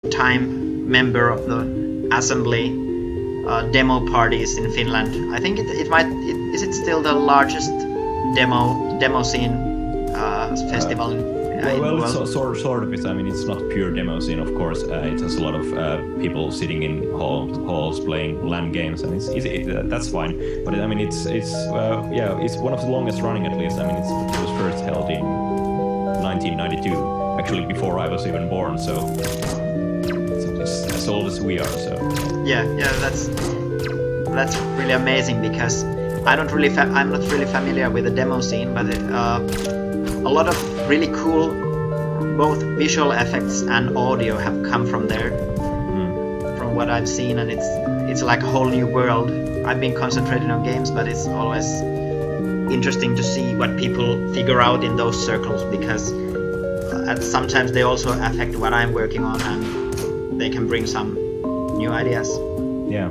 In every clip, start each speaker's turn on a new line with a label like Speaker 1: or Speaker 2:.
Speaker 1: time member of the assembly demo parties in Finland. I think is it still the largest demo scene festival in the
Speaker 2: Well,
Speaker 1: world?
Speaker 2: it's sort of. I mean, it's not pure demo scene, of course. It has a lot of people sitting in halls playing LAN games, and that's fine. But I mean, it's one of the longest running, at least. I mean, it was first held in 1992, actually before I was even born. So it's as old as we are. So
Speaker 1: Yeah, that's really amazing, because I'm not really familiar with the demo scene, but a lot of really cool both visual effects and audio have come from there, from what I've seen, and it's like a whole new world. I've been concentrating on games, but it's always interesting to see what people figure out in those circles, because sometimes they also affect what I'm working on, and they can bring some new ideas.
Speaker 2: yeah.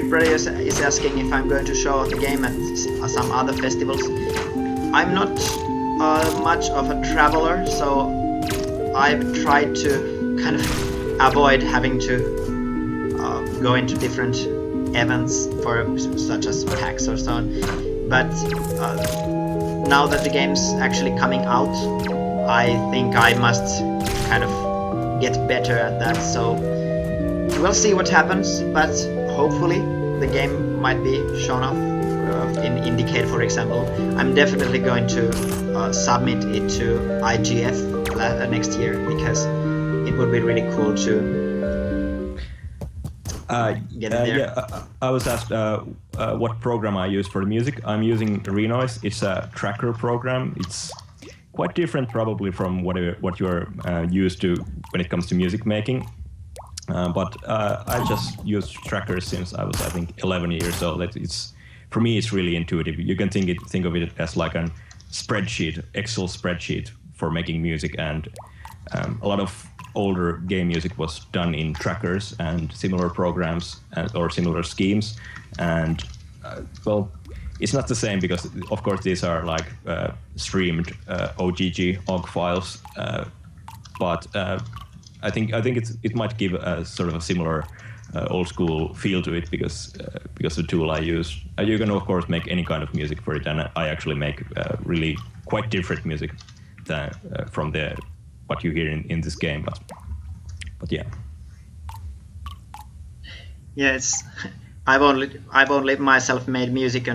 Speaker 1: Brit is asking if I'm going to show the game at some other festivals. I'm not much of a traveler, so I've tried to kind of avoid having to go into different events such as PAX or so on. But now that the game's actually coming out, I think I must kind of get better at that. So we'll see what happens, but hopefully the game might be shown off in Indicate, for example. I'm definitely going to submit it to IGF next year, because it would be really cool to get it there.
Speaker 2: I was asked what program I use for the music. I'm using Renoise. It's a tracker program. It's quite different probably from what you're used to when it comes to music making. But I just use trackers since I was, I think, 11 years old. For me, it's really intuitive. You can think of it as like a spreadsheet, Excel spreadsheet for making music, and a lot of older game music was done in trackers and similar programs or similar schemes. And well, it's not the same, because of course these are like streamed OGG files, but I think it might give a sort of a similar old school feel to it, because the tool I use, you can of course make any kind of music for it, and I actually make really quite different music than from what you hear in this game. But yeah.
Speaker 1: Yeah, I've only myself made music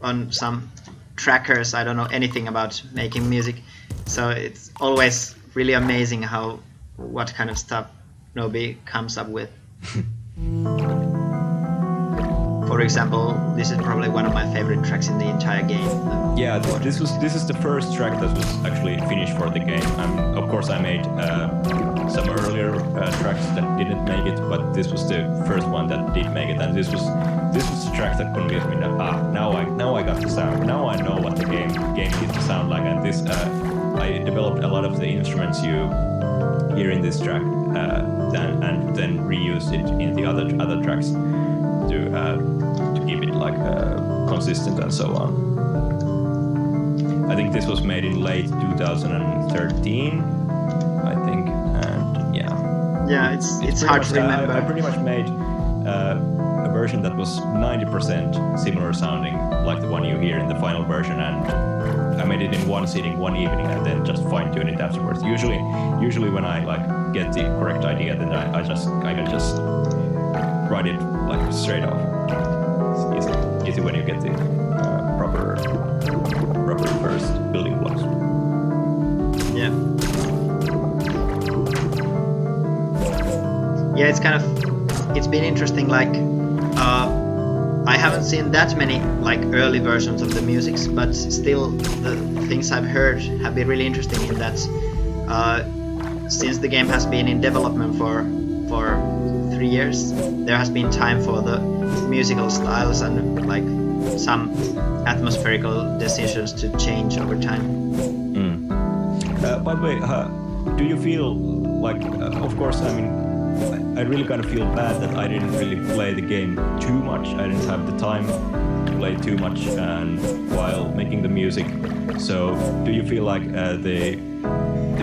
Speaker 1: on some trackers. I don't know anything about making music, so it's always really amazing what kind of stuff Nobi comes up with. For example, this is probably one of my favorite tracks in the entire game.
Speaker 2: Yeah, this is the first track that was actually finished for the game. Of course, I made some earlier tracks that didn't make it, but this was the first one that did make it, and this was the track that convinced me that now I got the sound. Now I know what the game needs to sound like, and this I developed a lot of the instruments you hear in this track, and then reused it in the other tracks to keep it like consistent and so on. I think this was made in late 2013, I think, and yeah.
Speaker 1: Yeah, it's hard to remember.
Speaker 2: I pretty much made a version that was 90% similar sounding, like the one you hear in the final version, and I made it in one sitting, one evening, and then just fine-tune it afterwards. Usually when I like get the correct idea, then I can just write it like straight off. It's easy when you get the proper first building blocks.
Speaker 1: Yeah. Yeah, it's been interesting. Like, I haven't seen that many like early versions of the musics, but still the things I've heard have been really interesting in that since the game has been in development for 3 years, there has been time for the musical styles and like some atmospherical decisions to change over time.
Speaker 2: By the way, do you feel like, of course, I mean, I really kind of feel bad that I didn't really play the game too much. I didn't have the time to play too much and while making the music. So do you feel like the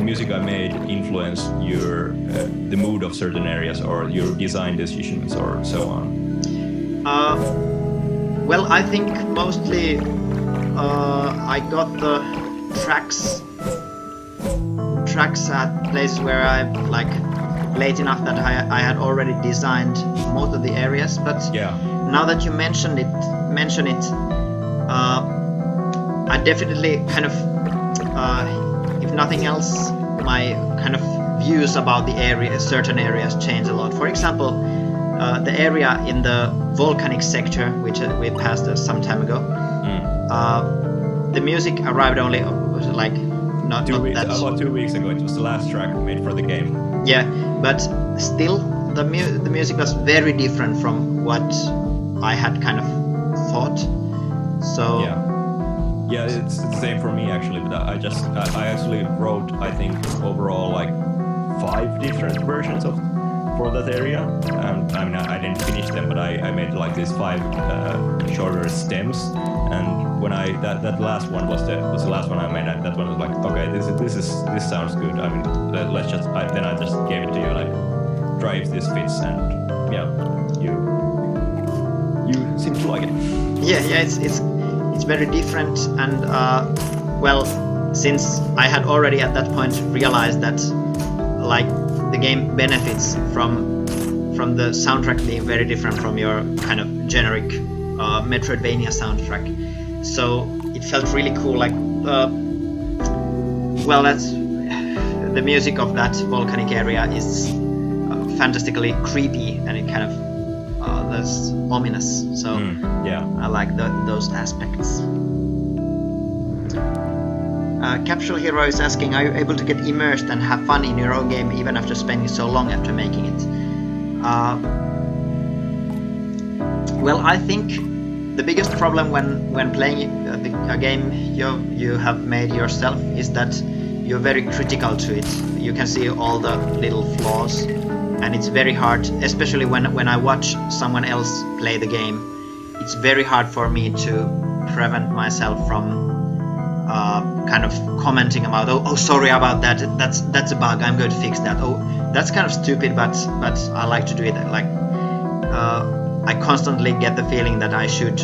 Speaker 2: music I made influenced your the mood of certain areas or your design decisions or so on?
Speaker 1: Well, I think mostly I got the tracks at places where I like late enough that I had already designed most of the areas. But
Speaker 2: yeah,
Speaker 1: now that you mention it, I definitely kind of, if nothing else, my kind of views about the area, certain areas change a lot. For example, the area in the volcanic sector, which we passed some time ago, the music arrived only like not
Speaker 2: about 2 weeks ago. It was the last track made for the game.
Speaker 1: Yeah, but still, the music was very different from what I had kind of thought. So
Speaker 2: yeah, it's the same for me actually. But I actually wrote, I think, overall like 5 different versions for that area. I mean, I didn't finish them, but I made like these 5 shorter stems. And when that last one was the last one I made, that one was like, okay, this sounds good. I mean, let's just then I just gave it to you like, try if this fits, and yeah, you seem to like it.
Speaker 1: Yeah, it's very different, and well, since I had already at that point realized that like the game benefits from the soundtrack being very different from your kind of generic Metroidvania soundtrack, so it felt really cool. Like, well, that's the music of that volcanic area is fantastically creepy, and it kind of that's ominous. So
Speaker 2: yeah,
Speaker 1: I like those aspects. Capsule Hero is asking, are you able to get immersed and have fun in your own game even after spending so long after making it? Well, I think the biggest problem when playing a game you have made yourself is that you're very critical to it. You can see all the little flaws, and it's very hard, especially when I watch someone else play the game. It's very hard for me to prevent myself from kind of commenting about, oh sorry about that, that's a bug, I'm going to fix that. Oh, that's kind of stupid, but I like to do it. Like I constantly get the feeling that I should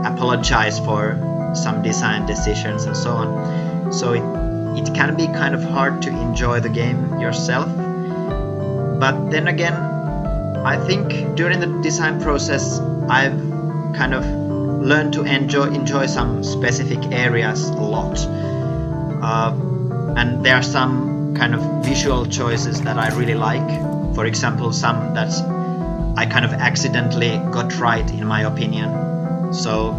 Speaker 1: apologize for some design decisions and so on. So it can be kind of hard to enjoy the game yourself. But then again, I think during the design process I've kind of learned to enjoy some specific areas a lot. And there are some kind of visual choices that I really like. For example, some that I kind of accidentally got right in my opinion. So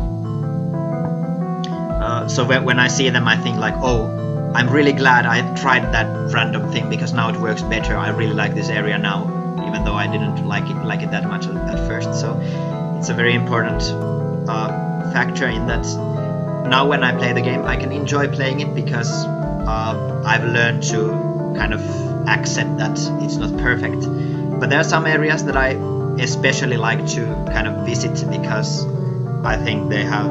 Speaker 1: when I see them, I think like, oh, I'm really glad I tried that random thing because now it works better. I really like this area now, even though I didn't like it that much at first. So it's a very important factor in that. Now when I play the game, I can enjoy playing it because I've learned to kind of accept that it's not perfect. But there are some areas that I especially like to kind of visit because I think they have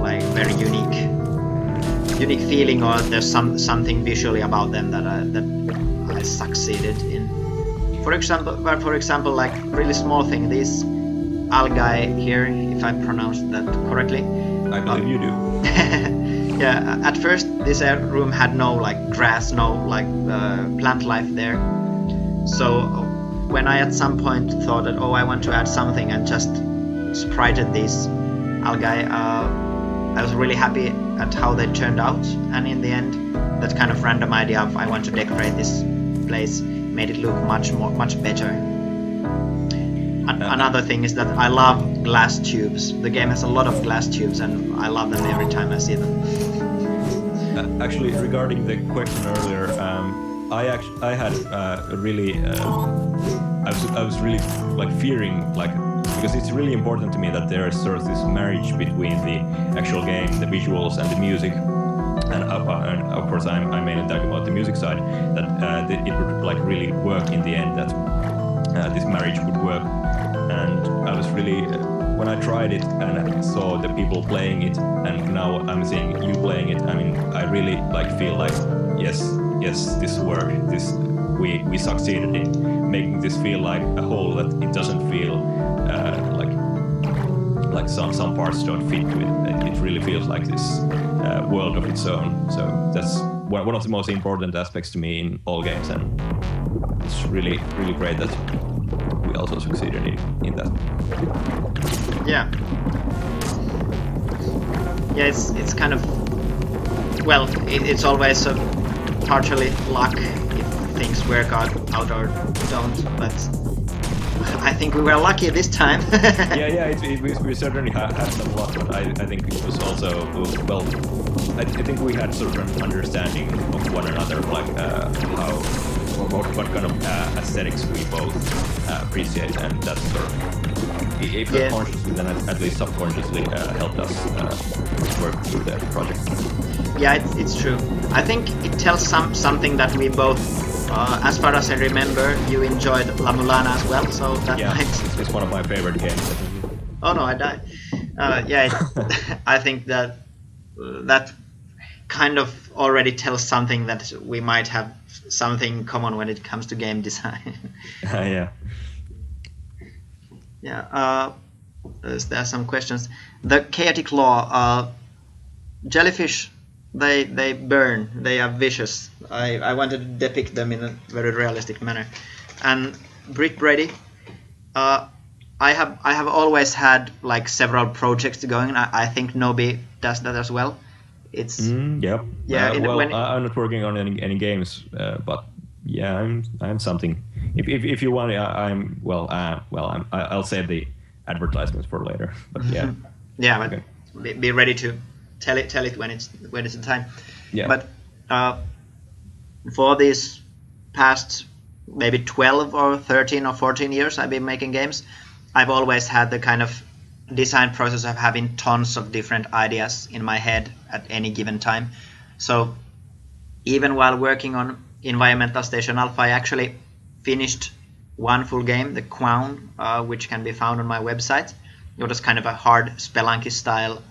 Speaker 1: like very unique feeling, or there's something visually about them that I succeeded in. For example, like really small thing, this algae here, if I pronounced that correctly.
Speaker 2: I believe you do.
Speaker 1: Yeah, at first this room had no like grass, no like plant life there. So when I at some point thought that, oh, I want to add something and just sprited these algae, I was really happy at how they turned out, and in the end that kind of random idea of I want to decorate this place made it look much better. Another thing is that I love glass tubes. The game has a lot of glass tubes and I love them every time I see them.
Speaker 2: Actually, regarding the question earlier, I had really I was really like fearing, like, because it's really important to me that there is sort of this marriage between the actual game, the visuals, and the music. And of course, I'm mainly talking about the music side. That it would like really work in the end. That this marriage would work. And I was really, when I tried it and saw the people playing it, and now I'm seeing you playing it, I mean, I really feel like yes, this worked. We succeeded in making this feel like a whole, that it doesn't feel like some parts don't fit to it. It really feels like this world of its own. So that's one of the most important aspects to me in all games, and it's really great that we also succeeded in that.
Speaker 1: Yeah. Yeah, it's kind of, well, it's always partially luck if things work out or don't, but I think we were lucky this time.
Speaker 2: We certainly had some luck, but I think it was also, well, I think we had sort of an understanding of one another, like what kind of aesthetics we both appreciate, and that's sort of, if not consciously, then at least subconsciously helped us work through the project.
Speaker 1: Yeah, it's true. I think it tells something that we both, as far as I remember, you enjoyed La Mulana as well, so that might...
Speaker 2: It's one of my favorite games.
Speaker 1: Oh no, I died. I think that kind of already tells something that we might have something common when it comes to game design.
Speaker 2: Yeah.
Speaker 1: Yeah. There are some questions. The chaotic law. Jellyfish, they burn. They are vicious. I wanted to depict them in a very realistic manner. And Britt Brady. I have always had like several projects going. I think Nobi does that as well. It's
Speaker 2: yeah.
Speaker 1: Well,
Speaker 2: I'm not working on any games, but yeah, I'm something. If you want, I'll save the advertisements for later. But yeah.
Speaker 1: Yeah, but okay. Be ready to tell it when it's the time.
Speaker 2: Yeah.
Speaker 1: But for these past maybe 12 or 13 or 14 years I've been making games, I've always had the kind of design process of having tons of different ideas in my head at any given time. So even while working on Environmental Station Alpha, I actually finished one full game, The Crown, which can be found on my website. It was kind of a hard Spelunky style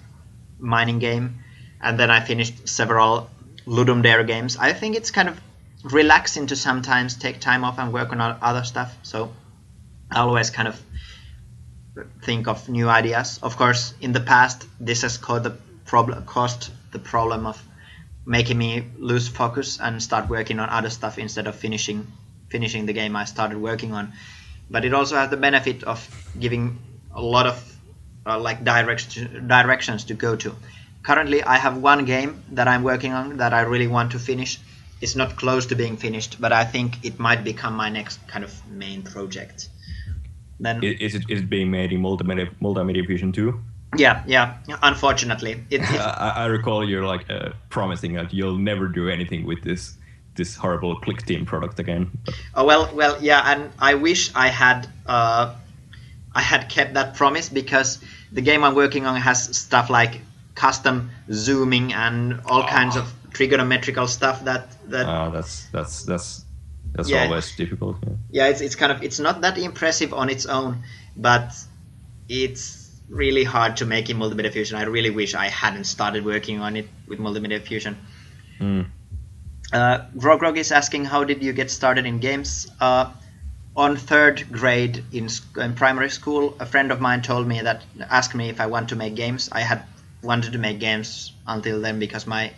Speaker 1: mining game, and then I finished several Ludum Dare games. I think it's kind of relaxing to sometimes take time off and work on other stuff, so I always kind of think of new ideas. Of course, in the past, this has caused the problem of making me lose focus and start working on other stuff instead of finishing the game I started working on. But it also has the benefit of giving a lot of directions to go to. Currently, I have one game that I'm working on that I really want to finish. It's not close to being finished, but I think it might become my next kind of main project. Then
Speaker 2: is it being made in Multimedia Fusion 2?
Speaker 1: Yeah. Unfortunately,
Speaker 2: I recall you're like promising that you'll never do anything with this horrible ClickTeam product again.
Speaker 1: Oh well, yeah, and I wish I had kept that promise, because the game I'm working on has stuff like custom zooming and all kinds of trigonometrical stuff that.
Speaker 2: That's always difficult.
Speaker 1: Yeah, it's not that impressive on its own, but it's really hard to make in Multimedia Fusion. I really wish I hadn't started working on it with Multimedia Fusion. Grog is asking, how did you get started in games? On third grade in primary school, a friend of mine asked me if I want to make games. I had wanted to make games until then because my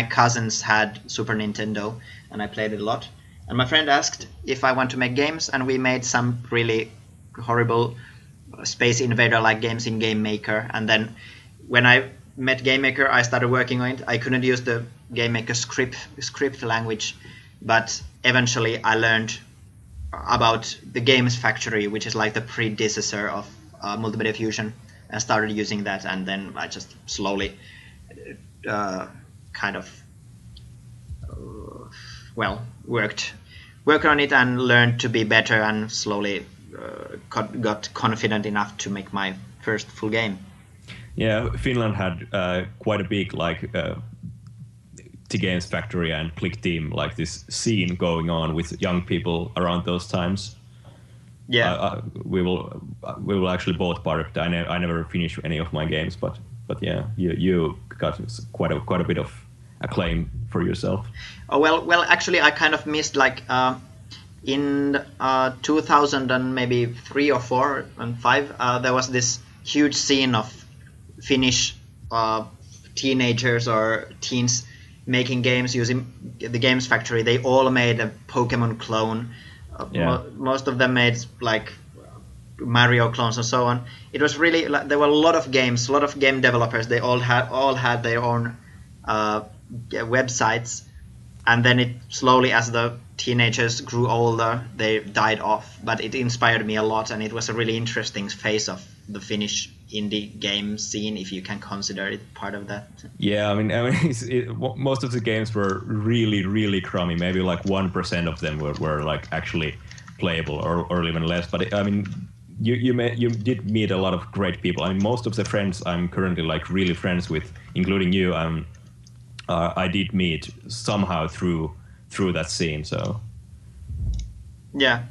Speaker 1: cousins had Super Nintendo and I played it a lot. And my friend asked if I want to make games, and we made some really horrible Space Invader-like games in Game Maker. And then when I met Game Maker, I started working on it. I couldn't use the Game Maker script language, but eventually I learned about the Games Factory, which is like the predecessor of Multimedia Fusion, and started using that. And then I just slowly worked on it and learned to be better, and slowly got confident enough to make my first full game.
Speaker 2: Yeah, Finland had quite a big T-Games Factory and ClickTeam, like this scene going on with young people around those times.
Speaker 1: Yeah.
Speaker 2: We will actually both part of it. I never finished any of my games, but yeah, you got quite a bit of acclaim for yourself.
Speaker 1: Oh well, actually, I kind of missed like in 2000 and maybe 3 or 4 and 5. There was this huge scene of Finnish teenagers or teens making games using the Games Factory. They all made a Pokemon clone. Most of them made like Mario clones and so on. It was really like, there were a lot of games, a lot of game developers. They all had their own websites, and then it slowly, as the teenagers grew older, they died off. But it inspired me a lot, and it was a really interesting phase of the Finnish indie game scene, if you can consider it part of that.
Speaker 2: Yeah, I mean, most of the games were really crummy. Maybe like 1% of them were like actually playable, or even less. But I mean, you did meet a lot of great people. I mean, most of the friends I'm currently like really friends with, including you, I did meet somehow through that scene. So
Speaker 1: yeah,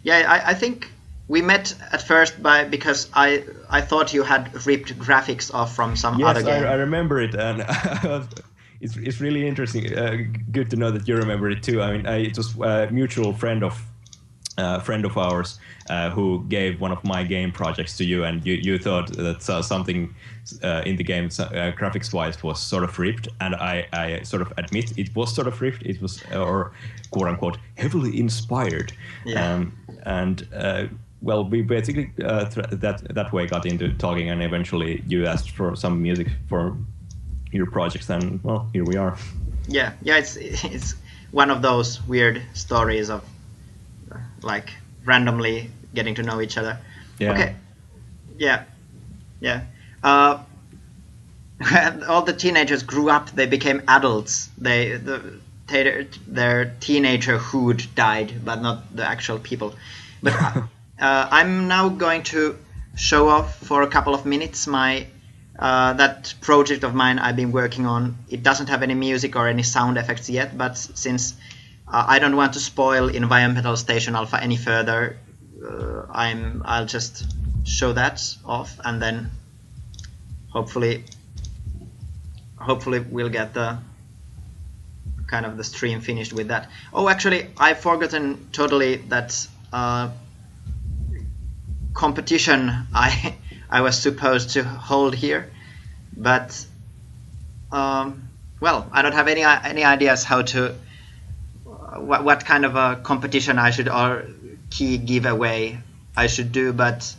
Speaker 1: I think we met at first because I thought you had ripped graphics off from some other game.
Speaker 2: Yes, I remember it, and it's really interesting. Good to know that you remember it too. I mean, it was a mutual friend of ours who gave one of my game projects to you, and you thought that something in the game graphics-wise was sort of ripped, and I sort of admit it was sort of ripped. It was, or quote-unquote, heavily inspired.
Speaker 1: Yeah.
Speaker 2: Well, we basically that way got into talking, and eventually you asked for some music for your projects, and well, here we are.
Speaker 1: Yeah, it's one of those weird stories of like randomly getting to know each other.
Speaker 2: Yeah.
Speaker 1: Okay. Yeah. All the teenagers grew up. They became adults. Their teenagerhood died, but not the actual people. But I'm now going to show off for a couple of minutes my that project of mine I've been working on. It doesn't have any music or any sound effects yet, but since I don't want to spoil Environmental Station Alpha any further, I'll just show that off, and then hopefully we'll get the kind of the stream finished with that. Oh, actually, I've forgotten totally that competition I was supposed to hold here, but well, I don't have any ideas how to what kind of a competition I should, or key giveaway I should do, but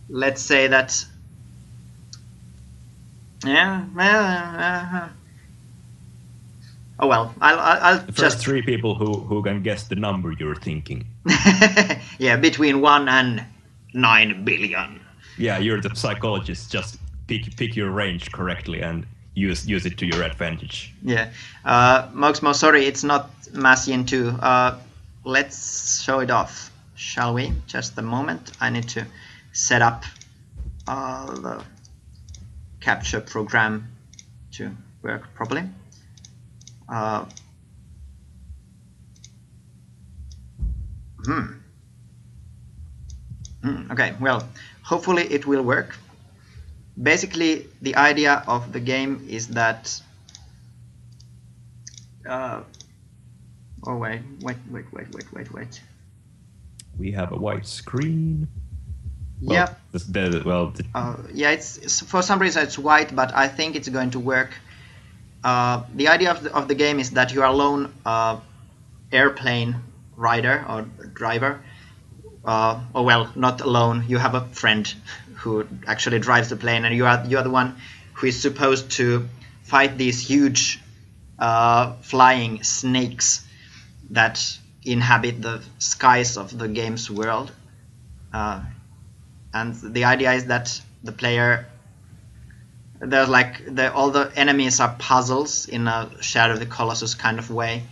Speaker 1: let's say that oh well, I'll
Speaker 2: the first
Speaker 1: just
Speaker 2: 3 people who can guess the number you're thinking.
Speaker 1: yeah, between 1 and 9 billion.
Speaker 2: Yeah, you're the psychologist. Just pick your range correctly and use it to your advantage.
Speaker 1: Yeah. Moxmo, sorry, it's not Massian 2. Let's show it off, shall we? Just a moment. I need to set up the capture program to work properly. Okay, well, hopefully it will work. Basically, the idea of the game is that oh wait.
Speaker 2: We have a white screen.
Speaker 1: Well,
Speaker 2: yeah.
Speaker 1: Yeah, it's for some reason it's white, but I think it's going to work. The idea of the game is that you are a lone airplane rider or driver. Oh well, not alone. You have a friend who actually drives the plane, and you are the one who is supposed to fight these huge flying snakes that inhabit the skies of the game's world. And the idea is that the player, there's like all the enemies are puzzles in a Shadow of the Colossus kind of way,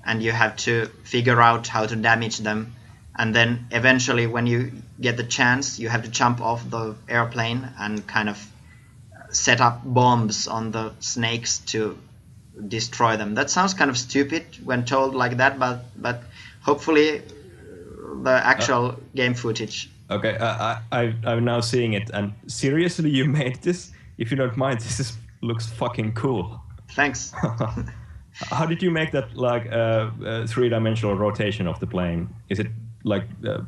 Speaker 1: and you have to figure out how to damage them. And then eventually, when you get the chance, you have to jump off the airplane and kind of set up bombs on the snakes to destroy them. That sounds kind of stupid when told like that, but hopefully the actual game footage.
Speaker 2: Okay, I'm now seeing it, and seriously, you made this? If you don't mind, looks fucking cool.
Speaker 1: Thanks.
Speaker 2: How did you make that like three-dimensional rotation of the plane? Is it like a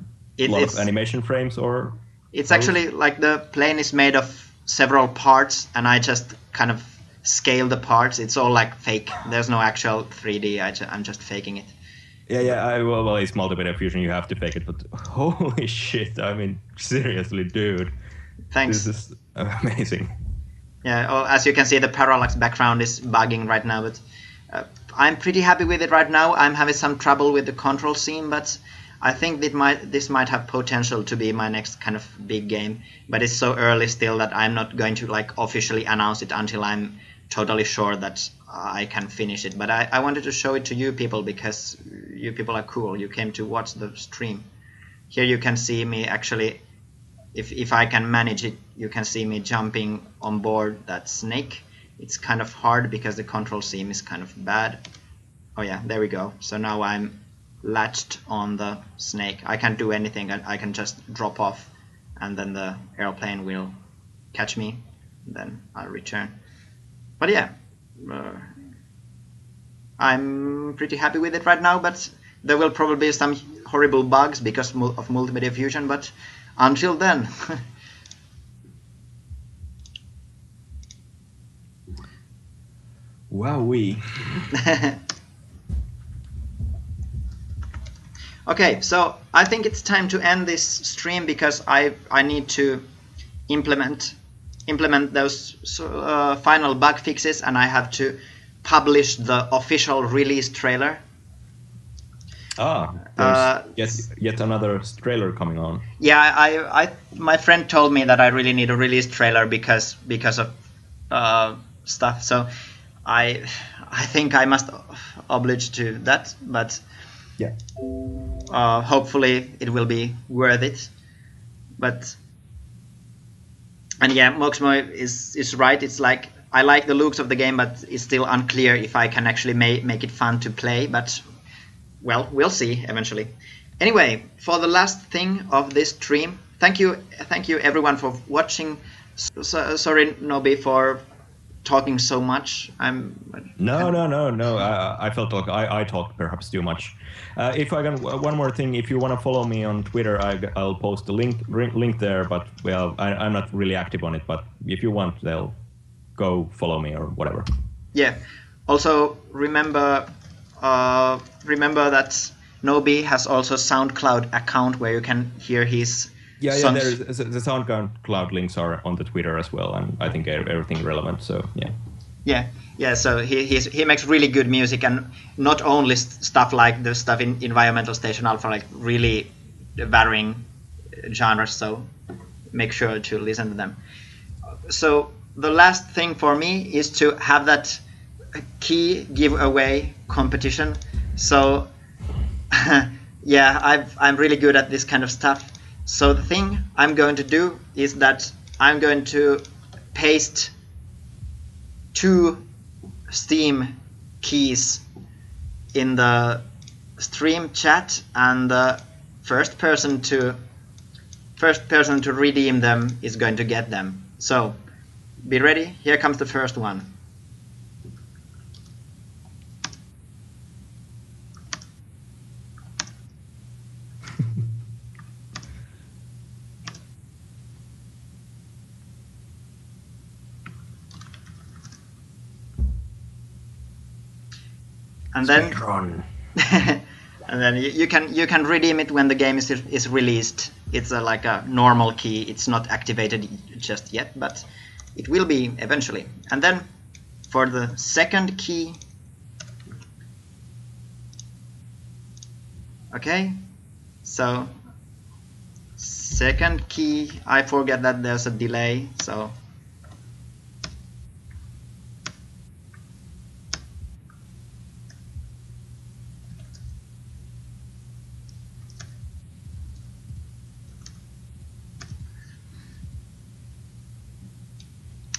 Speaker 2: lot of animation frames or?
Speaker 1: It's actually like the plane is made of several parts, and I just kind of scale the parts. It's all like fake. There's no actual 3D. I'm just faking it.
Speaker 2: Yeah. Well, it's multiplayer fusion. You have to fake it, but holy shit! I mean, seriously, dude.
Speaker 1: Thanks.
Speaker 2: This is amazing.
Speaker 1: Yeah. As you can see, the parallax background is bugging right now, but I'm pretty happy with it right now. I'm having some trouble with the control scene, but I think this might have potential to be my next kind of big game. But it's so early still that I'm not going to like officially announce it until I'm totally sure that I can finish it. But I wanted to show it to you people because you people are cool. You came to watch the stream. Here you can see me actually, if I can manage it, you can see me jumping on board that snake. It's kind of hard because the control scheme is kind of bad. Oh yeah, there we go. So now I'm latched on the snake. I can't do anything. I can just drop off, and then the airplane will catch me. Then I'll return. But yeah, I'm pretty happy with it right now. But there will probably be some horrible bugs because of multimedia fusion. But until then.
Speaker 2: Wowee.
Speaker 1: Okay, so I think it's time to end this stream because I need to implement those final bug fixes, and I have to publish the official release trailer.
Speaker 2: There's yet another trailer coming on.
Speaker 1: Yeah, my friend told me that I really need a release trailer because of stuff. So I think I must oblige to that, but
Speaker 2: yeah,
Speaker 1: hopefully it will be worth it. And yeah, Moxmo is right. It's like I like the looks of the game, but it's still unclear if I can actually make it fun to play. But well, we'll see eventually. Anyway, for the last thing of this stream, thank you everyone for watching. Sorry, Nobi, for talking so much.
Speaker 2: No. I felt like I talked perhaps too much. If I can, one more thing. If you want to follow me on Twitter, I'll post the link there. But well, I'm not really active on it. But if you want, they'll go follow me or whatever.
Speaker 1: Yeah. Also remember that Nobi has also SoundCloud account where you can hear his.
Speaker 2: Yeah, there's the SoundCloud links are on the Twitter as well, and I think everything relevant. So yeah. Yeah. So he makes really good music, and not only stuff like the stuff in Environmental Station Alpha, like really varying genres. So make sure to listen to them. So the last thing for me is to have that key giveaway competition. So yeah, I'm really good at this kind of stuff. So the thing I'm going to do is that I'm going to paste 2 Steam keys in the stream chat, and the first person to redeem them is going to get them. So be ready. Here comes the first one. And then and then you can redeem it when the game is released. It's like a normal key. It's not activated just yet, but it will be eventually. And then for the second key, okay, so second key, I forget that there's a delay, so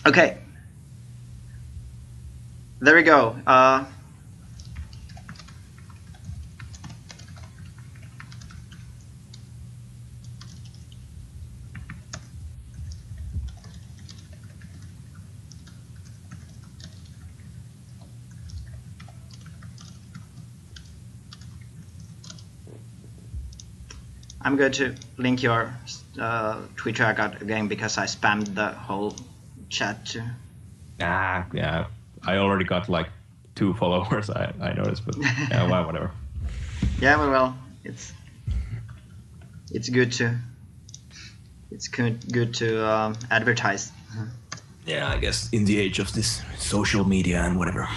Speaker 2: okay, there we go.
Speaker 1: I'm going to link your Twitter account again because I spammed the whole chat too.
Speaker 2: Yeah. I already got like 2 followers. I noticed, but yeah, well, whatever.
Speaker 1: Yeah, well, it's good to advertise.
Speaker 2: Yeah, I guess in the age of this social media and whatever.